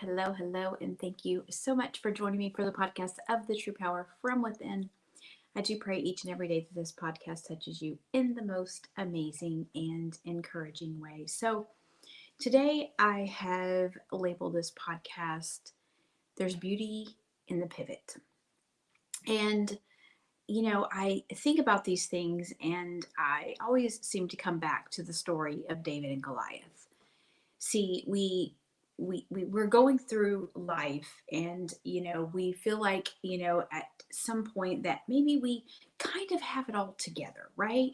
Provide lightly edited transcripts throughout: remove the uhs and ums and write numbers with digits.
hello, and thank you so much for joining me for the podcast of the True Power from Within. I do pray each and every day that this podcast touches you in the most amazing and encouraging way. So, today I have labeled this podcast, There's Beauty in the Pivot. And, I think about these things and I always seem to come back to the story of David and Goliath. See, we're going through life and we feel like at some point that maybe we kind of have it all together, right?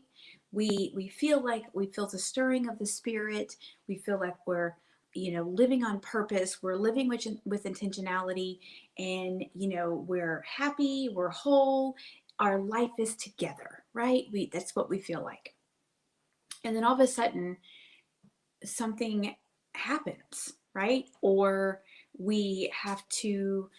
We feel like we feel the stirring of the spirit. We feel like we're living on purpose. We're living with intentionality, and we're happy, we're whole, our life is together, right? We That's what we feel like. And then all of a sudden something happens, right? Or we have to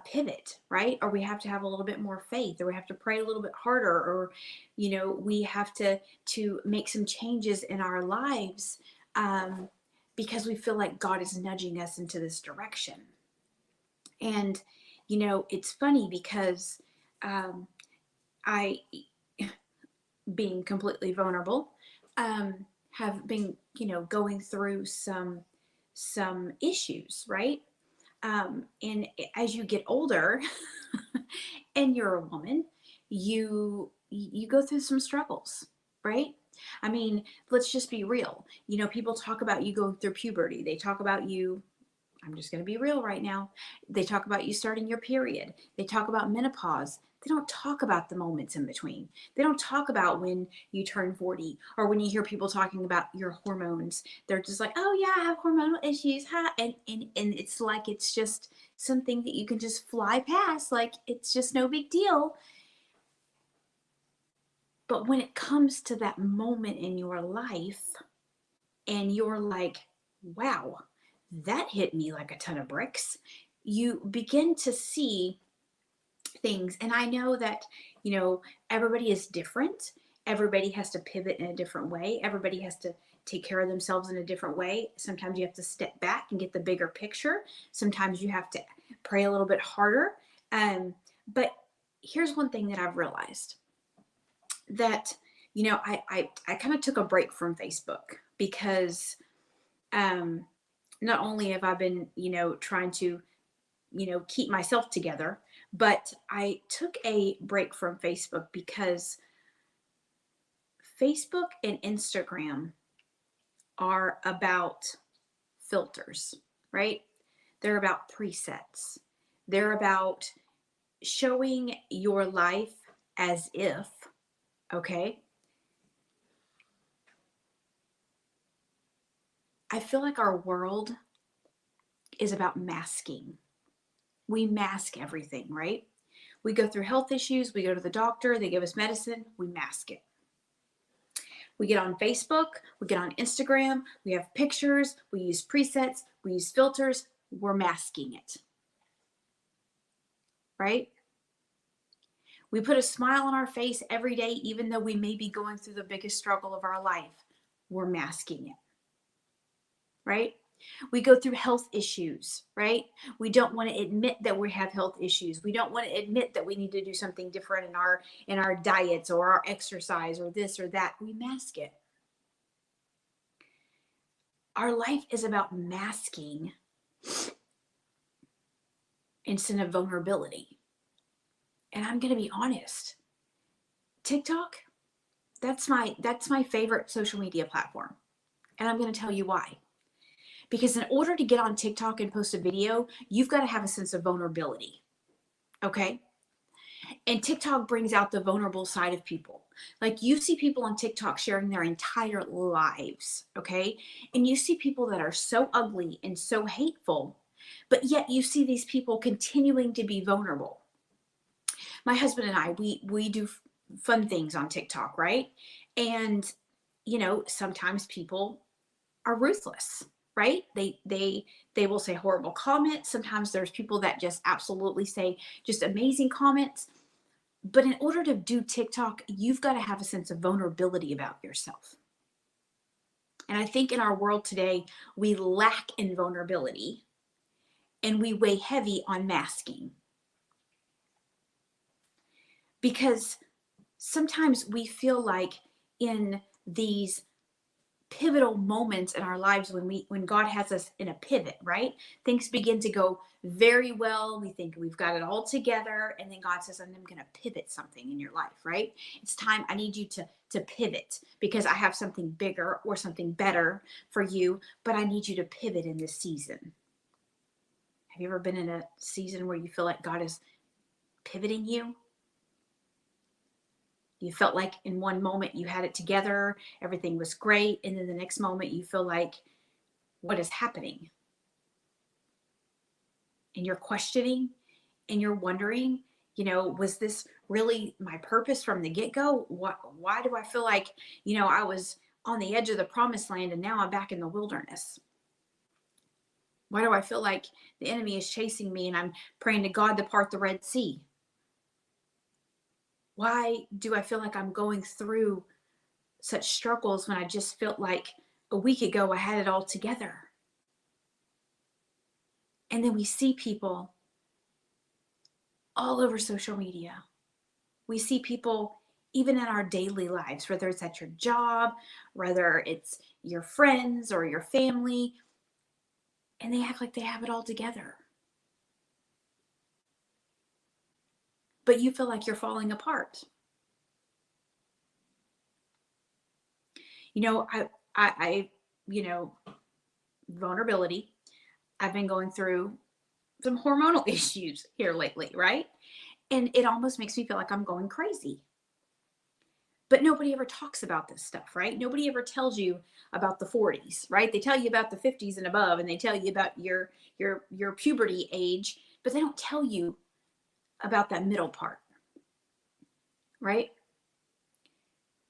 pivot, right? Or we have to have a little bit more faith, or we have to pray a little bit harder, or we have to make some changes in our lives, because we feel like God is nudging us into this direction. And it's funny because I, being completely vulnerable, have been going through some issues, right? And as you get older and you're a woman, you go through some struggles, right? I mean, let's just be real. People talk about you going through puberty. They talk about you, I'm just going to be real right now. They talk about you starting your period. They talk about menopause. They don't talk about the moments in between. They don't talk about when you turn 40, or when you hear people talking about your hormones. They're just like, oh yeah, I have hormonal issues. Huh? And it's like it's just something that you can just fly past. Like it's just no big deal. But when it comes to that moment in your life and you're like, wow, that hit me like a ton of bricks, you begin to see things. And I know that, everybody is different. Everybody has to pivot in a different way. Everybody has to take care of themselves in a different way. Sometimes you have to step back and get the bigger picture. Sometimes you have to pray a little bit harder. But here's one thing that I've realized, that, I kind of took a break from Facebook because not only have I been, trying to, keep myself together, but I took a break from Facebook because Facebook and Instagram are about filters, right? They're about presets. They're about showing your life as if, okay? I feel like our world is about masking. We mask everything, right? We go through health issues, we go to the doctor, they give us medicine, we mask it. We get on Facebook, we get on Instagram, we have pictures, we use presets, we use filters, we're masking it, right? We put a smile on our face every day, even though we may be going through the biggest struggle of our life, we're masking it, right? We go through health issues, right? We don't want to admit that we have health issues. We don't want to admit that we need to do something different in our diets or our exercise or this or that. We mask it. Our life is about masking instead of vulnerability. And I'm going to be honest. TikTok, that's my favorite social media platform. And I'm going to tell you why. Because in order to get on TikTok and post a video, you've got to have a sense of vulnerability. Okay? And TikTok brings out the vulnerable side of people. Like you see people on TikTok sharing their entire lives, okay? And you see people that are so ugly and so hateful, but yet you see these people continuing to be vulnerable. My husband and I, we do fun things on TikTok, right? And sometimes people are ruthless, right? They will say horrible comments. Sometimes there's people that just absolutely say just amazing comments. But in order to do TikTok, you've got to have a sense of vulnerability about yourself. And I think in our world today, we lack in vulnerability. and we weigh heavy on masking. Because sometimes we feel like in these pivotal moments in our lives when God has us in a pivot, right? Things begin to go very well. We think we've got it all together, and then God says, I'm going to pivot something in your life, right? It's time. I need you to pivot because I have something bigger or something better for you, but I need you to pivot in this season. Have you ever been in a season where you feel like God is pivoting you? You felt like in one moment you had it together, everything was great, and then the next moment you feel like, what is happening? And you're questioning and you're wondering, was this really my purpose from the get-go? Why do I feel like, I was on the edge of the promised land and now I'm back in the wilderness? Why do I feel like the enemy is chasing me and I'm praying to God to part the Red Sea? Why do I feel like I'm going through such struggles when I just felt like a week ago I had it all together? And then we see people all over social media. We see people even in our daily lives, whether it's at your job, whether it's your friends or your family, and they act like they have it all together. But you feel like you're falling apart. I vulnerability. I've been going through some hormonal issues here lately, right? And it almost makes me feel like I'm going crazy. But nobody ever talks about this stuff, right? Nobody ever tells you about the 40s, right? They tell you about the 50s and above, and they tell you about your puberty age, but they don't tell you about that middle part, right?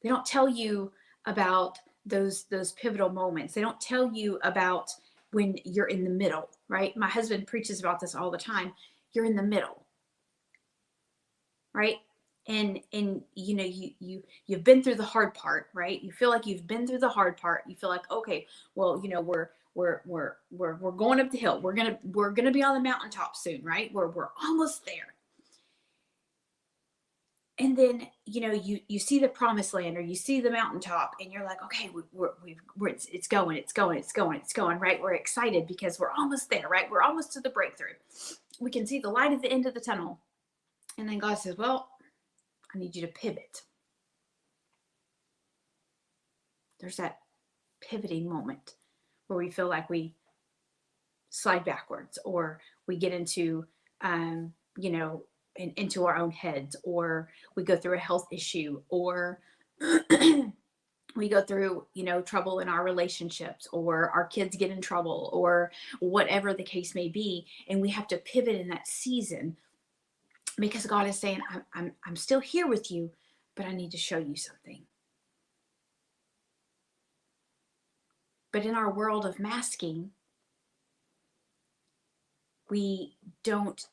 They don't tell you about those pivotal moments. They don't tell you about when you're in the middle, right? My husband preaches about this all the time. You're in the middle, right? And you've been through the hard part, right? You feel like you've been through the hard part. You feel like, okay, well, we're going up the hill. We're gonna be on the mountaintop soon, right? We're almost there. And then you see the promised land or you see the mountaintop and you're like, okay, it's going, right? We're excited because we're almost there, right? We're almost to the breakthrough. We can see the light at the end of the tunnel. And then God says, well, I need you to pivot. There's that pivoting moment where we feel like we slide backwards or we get into into our own heads, or we go through a health issue, or we go through trouble in our relationships, or our kids get in trouble, or whatever the case may be, and we have to pivot in that season because God is saying, I'm still here with you, but I need to show you something. But in our world of masking, we don't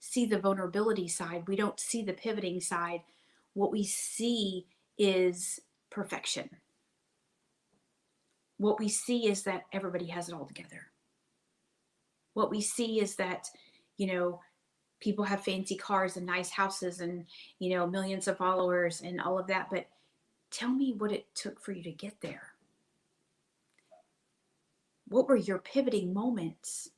see the vulnerability side. We don't see the pivoting side. What we see is perfection. What we see is that everybody has it all together. What we see is that, people have fancy cars and nice houses and, millions of followers and all of that. But tell me what it took for you to get there. What were your pivoting moments?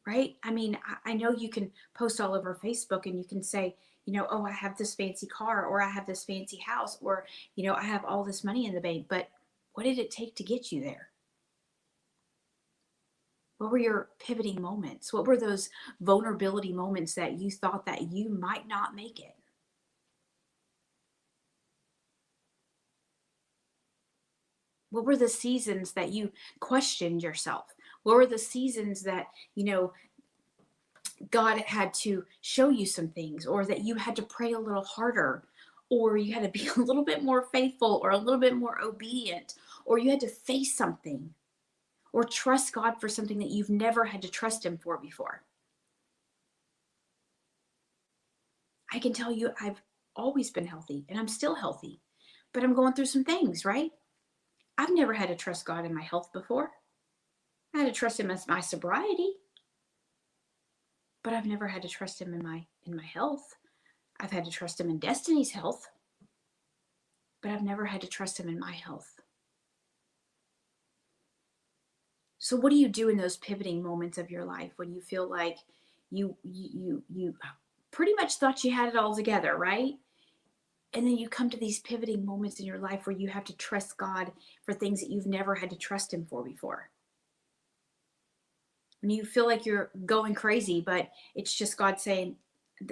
Right? I mean, I know you can post all over Facebook and you can say, oh, I have this fancy car, or I have this fancy house, or, I have all this money in the bank. But what did it take to get you there? What were your pivoting moments? What were those vulnerability moments that you thought that you might not make it? What were the seasons that you questioned yourself? What were the seasons that, God had to show you some things, or that you had to pray a little harder, or you had to be a little bit more faithful, or a little bit more obedient, or you had to face something, or trust God for something that you've never had to trust Him for before? I can tell you, I've always been healthy and I'm still healthy, but I'm going through some things, right? I've never had to trust God in my health before. I had to trust Him as my sobriety. but I've never had to trust him in my health. I've had to trust him in Destiny's health, but I've never had to trust him in my health. So what do you do in those pivoting moments of your life when you feel like you pretty much thought you had it all together, right? And then you come to these pivoting moments in your life where you have to trust God for things that you've never had to trust him for before. When you feel like you're going crazy, but it's just God saying,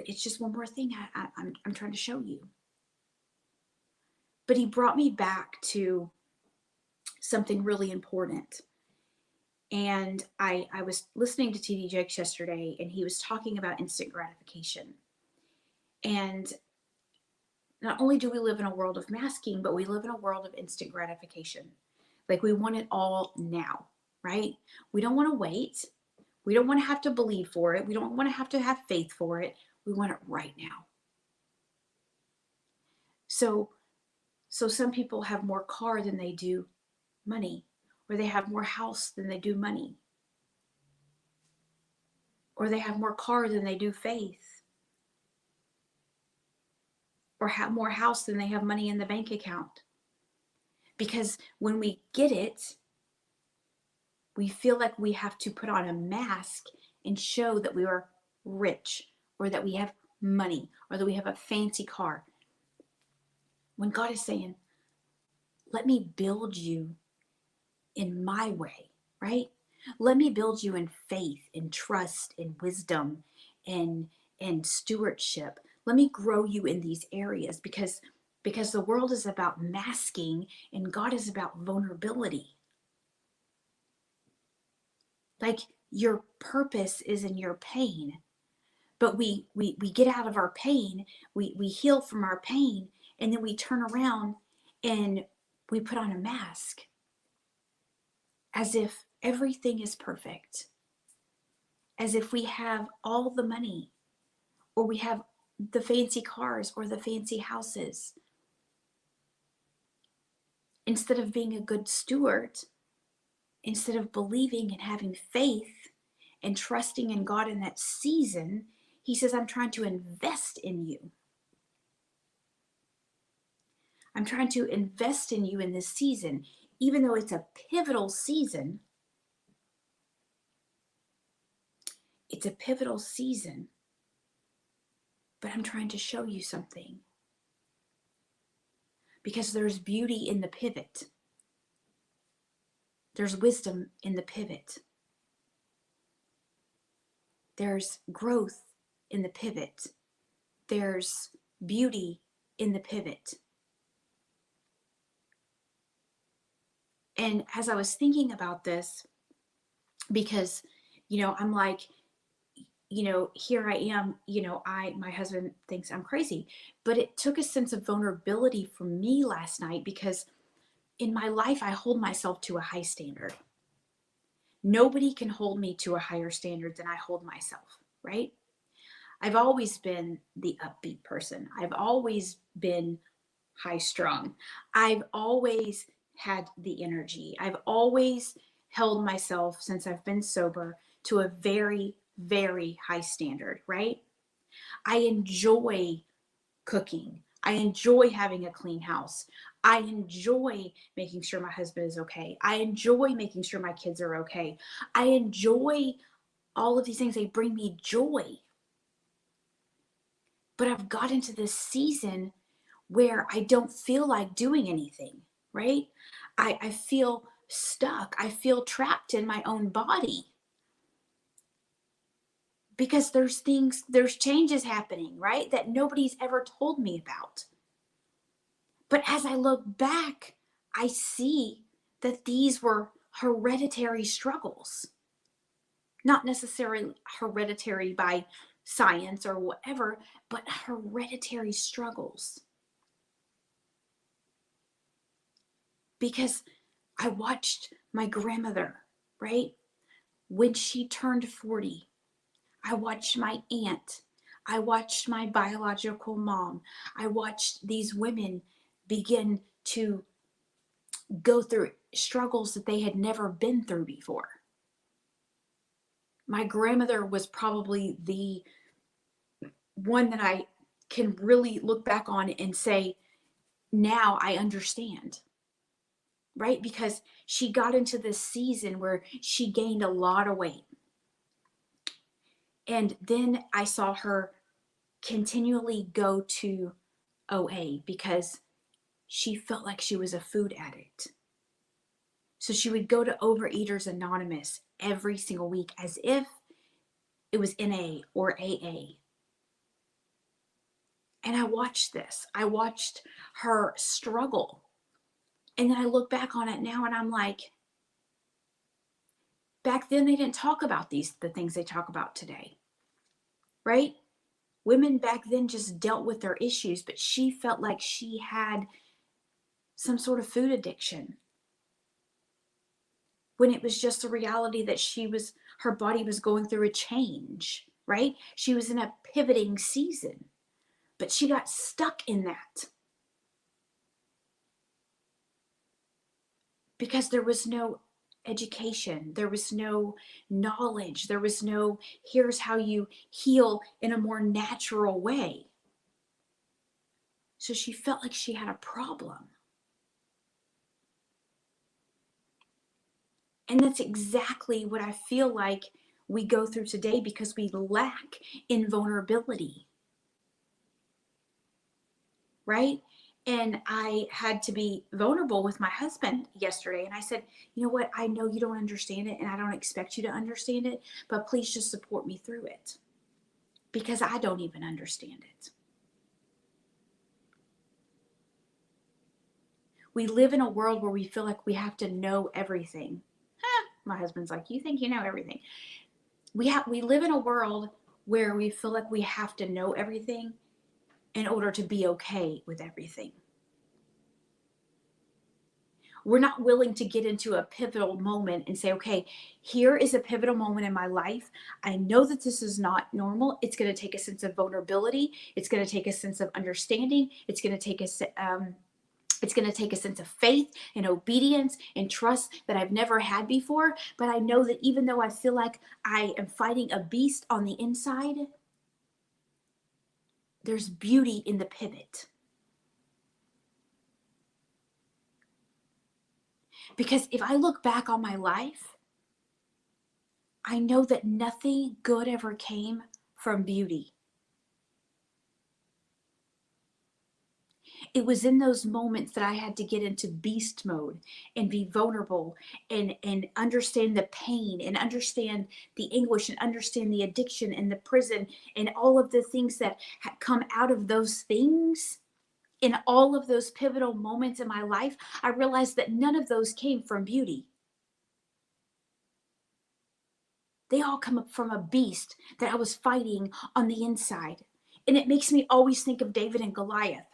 it's just one more thing I'm trying to show you. But he brought me back to something really important. And I was listening to TD Jakes yesterday, and he was talking about instant gratification. And not only do we live in a world of masking, but we live in a world of instant gratification. Like we want it all now, right? We don't want to wait. We don't want to have to believe for it. We don't want to have faith for it. We want it right now. So some people have more car than they do money, or they have more house than they do money, or they have more car than they do faith, or have more house than they have money in the bank account. Because when we get it, we feel like we have to put on a mask and show that we are rich, or that we have money, or that we have a fancy car. When God is saying, let me build you in my way, right? Let me build you in faith, in trust, in wisdom, and stewardship. Let me grow you in these areas, because the world is about masking and God is about vulnerability. Like your purpose is in your pain, but we get out of our pain, we heal from our pain, and then we turn around and we put on a mask as if everything is perfect, as if we have all the money, or we have the fancy cars or the fancy houses. Instead of being a good steward, instead of believing and having faith and trusting in God in that season, he says, I'm trying to invest in you. I'm trying to invest in you in this season, even though it's a pivotal season. It's a pivotal season, but I'm trying to show you something. Because there's beauty in the pivot. There's wisdom in the pivot. There's growth in the pivot. There's beauty in the pivot. And as I was thinking about this, because, I'm like, here I am, my husband thinks I'm crazy, but it took a sense of vulnerability from me last night, because in my life, I hold myself to a high standard. Nobody can hold me to a higher standard than I hold myself, right? I've always been the upbeat person. I've always been high strung. I've always had the energy. I've always held myself, since I've been sober, to a very, very high standard, right? I enjoy cooking. I enjoy having a clean house. I enjoy making sure my husband is okay. I enjoy making sure my kids are okay. I enjoy all of these things. They bring me joy. But I've got into this season where I don't feel like doing anything, right? I feel stuck. I feel trapped in my own body. Because there's changes happening, right? That nobody's ever told me about. But as I look back, I see that these were hereditary struggles. Not necessarily hereditary by science or whatever, but hereditary struggles. Because I watched my grandmother, right? When she turned 40, I watched my aunt. I watched my biological mom. I watched these women begin to go through struggles that they had never been through before. My grandmother was probably the one that I can really look back on and say, now I understand, right? Because she got into this season where she gained a lot of weight. And then I saw her continually go to OA because she felt like she was a food addict. So she would go to Overeaters Anonymous every single week as if it was NA or AA. And I watched this. I watched her struggle. And then I look back on it now and I'm like, back then they didn't talk about the things they talk about today, right? Women back then just dealt with their issues, but she felt like she had some sort of food addiction when it was just a reality that her body was going through a change, right? She was in a pivoting season, but she got stuck in that because there was no education, there was no knowledge, there was no, here's how you heal in a more natural way. So she felt like she had a problem. And that's exactly what I feel like we go through today because we lack in vulnerability, right? And I had to be vulnerable with my husband yesterday. And I said, you know what? I know you don't understand it and I don't expect you to understand it, but please just support me through it because I don't even understand it. We live in a world where we feel like we have to know everything. My husband's like, you think you know everything? We live in a world where we feel like we have to know everything in order to be okay with everything. We're not willing to get into a pivotal moment and say, okay, here is a pivotal moment in my life. I know that this is not normal. It's going to take a sense of vulnerability. It's going to take a sense of understanding. It's going to take a sense of faith and obedience and trust that I've never had before. But I know that even though I feel like I am fighting a beast on the inside, there's beauty in the pivot. Because if I look back on my life, I know that nothing good ever came from beauty. It was in those moments that I had to get into beast mode and be vulnerable and understand the pain and understand the anguish and understand the addiction and the prison and all of the things that had come out of those things. In all of those pivotal moments in my life, I realized that none of those came from beauty. They all come up from a beast that I was fighting on the inside. And it makes me always think of David and Goliath.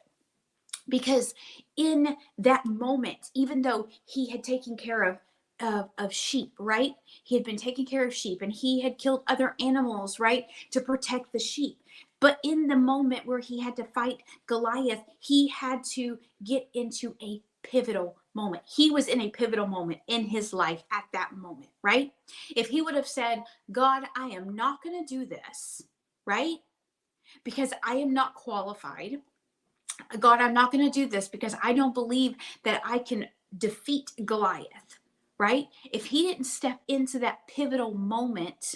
Because in that moment, even though he had taken care of sheep, right? He had been taking care of sheep and he had killed other animals, right? To protect the sheep. But in the moment where he had to fight Goliath, he had to get into a pivotal moment. He was in a pivotal moment in his life at that moment, right? If he would have said, God, I am not going to do this, right? Because I am not qualified. God, I'm not going to do this because I don't believe that I can defeat Goliath, right? If he didn't step into that pivotal moment,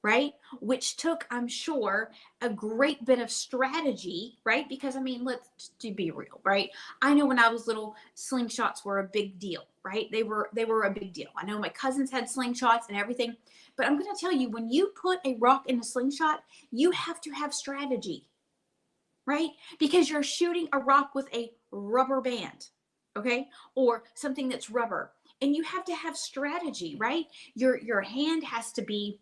right, which took, I'm sure, a great bit of strategy, right? Because I mean, let's be real, right? I know when I was little, slingshots were a big deal, right? They were a big deal. I know my cousins had slingshots and everything, but I'm going to tell you, when you put a rock in a slingshot, you have to have strategy, right? Because you're shooting a rock with a rubber band, okay? Or something that's rubber. And you have to have strategy, right? Your hand has to be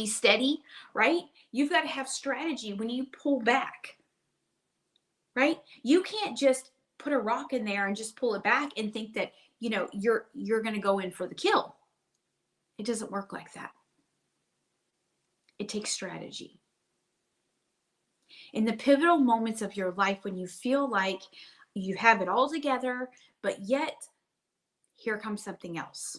steady, right? You've got to have strategy when you pull back, right? You can't just put a rock in there and just pull it back and think that, you're going to go in for the kill. It doesn't work like that. It takes strategy. In the pivotal moments of your life when you feel like you have it all together, but yet here comes something else.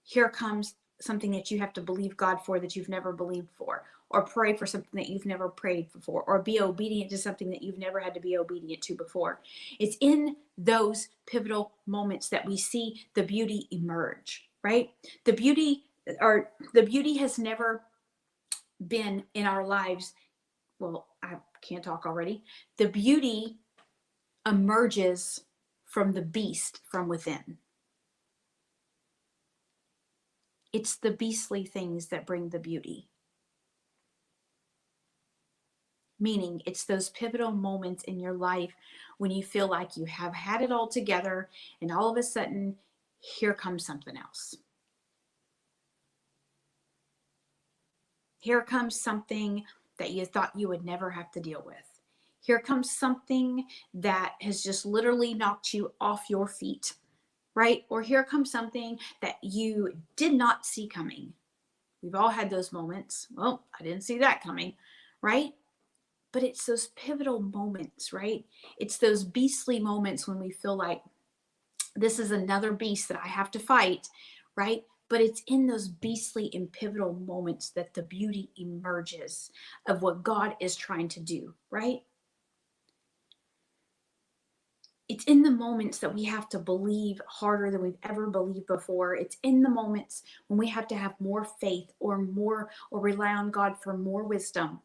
Here comes something that you have to believe God for that you've never believed for, or pray for something that you've never prayed for, or be obedient to something that you've never had to be obedient to before. It's in those pivotal moments that we see the beauty emerge, right? The beauty has never been in our lives. Well, I can't talk already. The beauty emerges from the beast from within. It's the beastly things that bring the beauty. Meaning, it's those pivotal moments in your life when you feel like you have had it all together, and all of a sudden, here comes something else. Here comes something that you thought you would never have to deal with. Here comes something that has just literally knocked you off your feet, right? Or here comes something that you did not see coming. We've all had those moments. Well, I didn't see that coming, right? But it's those pivotal moments, right? It's those beastly moments when we feel like this is another beast that I have to fight, right? But it's in those beastly and pivotal moments that the beauty emerges of what God is trying to do, right? It's in the moments that we have to believe harder than we've ever believed before. It's in the moments when we have to have more faith or rely on God for more wisdom,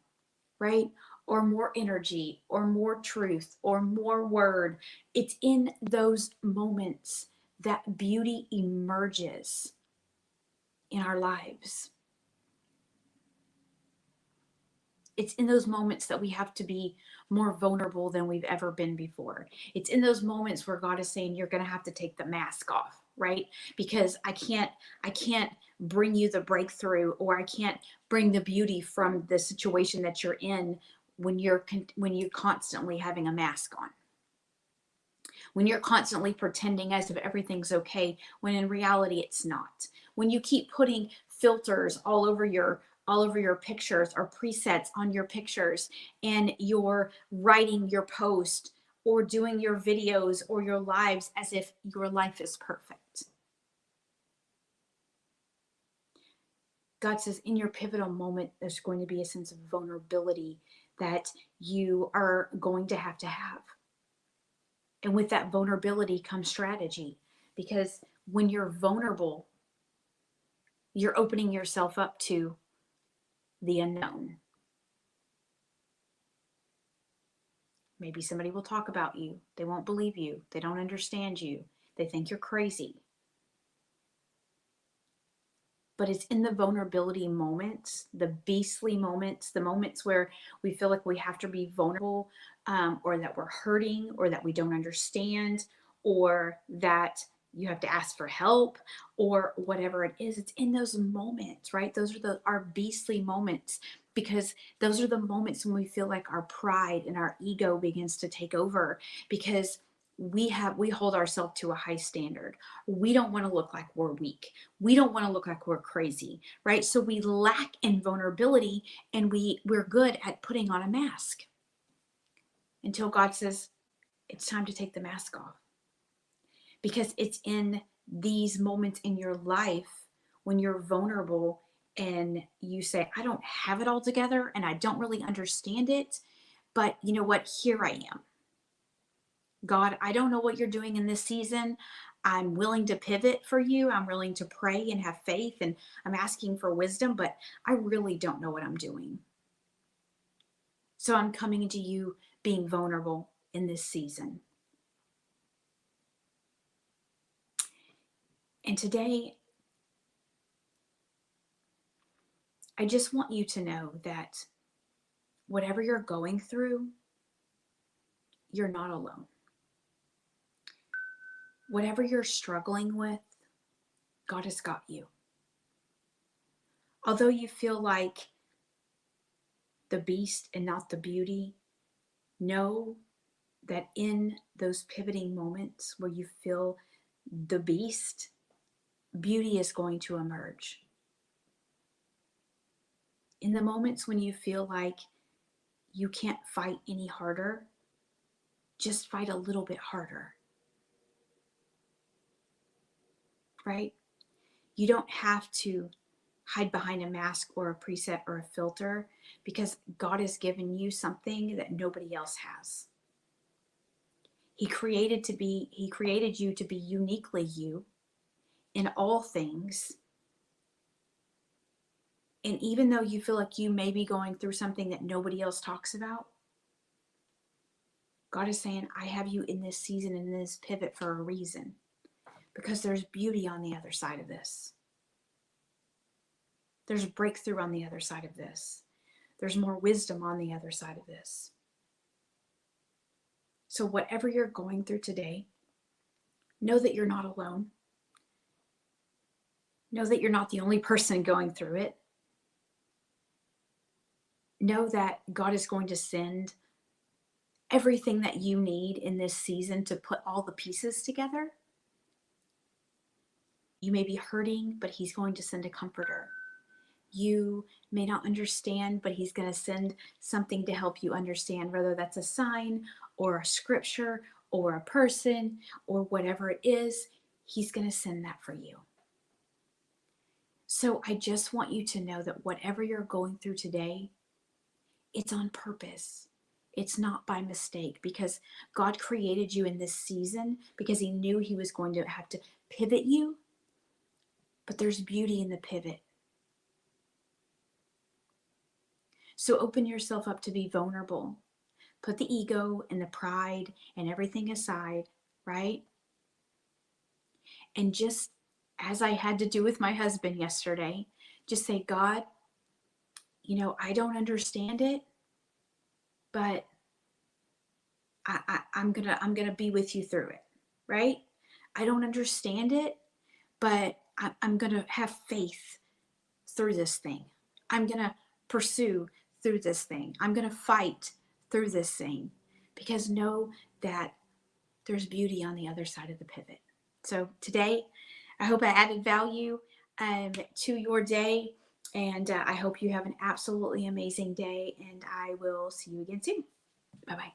right? Or more energy or more truth or more word. It's in those moments that beauty emerges in our lives. It's in those moments that we have to be more vulnerable than we've ever been before. It's in those moments where God is saying, you're going to have to take the mask off, right? Because I can't bring you the breakthrough, or I can't bring the beauty from the situation that you're in when you're constantly having a mask on. When you're constantly pretending as if everything's okay, when in reality it's not. When you keep putting filters all over your pictures, or presets on your pictures, and you're writing your post or doing your videos or your lives as if your life is perfect. God says in your pivotal moment, there's going to be a sense of vulnerability that you are going to have. And with that vulnerability comes strategy, because when you're vulnerable, you're opening yourself up to the unknown. Maybe somebody will talk about you. They won't believe you. They don't understand you. They think you're crazy. But it's in the vulnerability moments, the beastly moments, the moments where we feel like we have to be vulnerable, or that we're hurting, or that we don't understand, or that you have to ask for help, or whatever it is. It's in those moments, right? Those are our beastly moments, because those are the moments when we feel like our pride and our ego begins to take over, because we hold ourselves to a high standard. We don't want to look like we're weak. We don't want to look like we're crazy, right? So we lack in vulnerability, and we're good at putting on a mask until God says it's time to take the mask off. Because it's in these moments in your life when you're vulnerable and you say, I don't have it all together and I don't really understand it, but you know what? Here I am. God, I don't know what you're doing in this season. I'm willing to pivot for you. I'm willing to pray and have faith, and I'm asking for wisdom, but I really don't know what I'm doing. So I'm coming to you being vulnerable in this season. And today, I just want you to know that whatever you're going through, you're not alone. Whatever you're struggling with, God has got you. Although you feel like the beast and not the beauty, know that in those pivoting moments where you feel the beast, beauty is going to emerge. In the moments when you feel like you can't fight any harder, just fight a little bit harder, right? You don't have to hide behind a mask or a preset or a filter, because God has given you something that nobody else has. He created you to be uniquely you in all things. And even though you feel like you may be going through something that nobody else talks about, God is saying, I have you in this season, in this pivot for a reason, because there's beauty on the other side of this. There's breakthrough on the other side of this. There's more wisdom on the other side of this. So whatever you're going through today, know that you're not alone. Know that you're not the only person going through it. Know that God is going to send everything that you need in this season to put all the pieces together. You may be hurting, but He's going to send a comforter. You may not understand, but He's going to send something to help you understand, whether that's a sign or a scripture or a person or whatever it is. He's going to send that for you. So I just want you to know that whatever you're going through today, it's on purpose. It's not by mistake, because God created you in this season because He knew He was going to have to pivot you. But there's beauty in the pivot. So open yourself up to be vulnerable. Put the ego and the pride and everything aside, right? And just as I had to do with my husband yesterday, just say, God, I don't understand it, but I'm gonna be with you through it, right? I don't understand it, but I'm gonna have faith through this thing. I'm gonna pursue through this thing. I'm gonna fight through this thing, because know that there's beauty on the other side of the pivot. So today, I hope I added value to your day, and I hope you have an absolutely amazing day, and I will see you again soon. Bye-bye.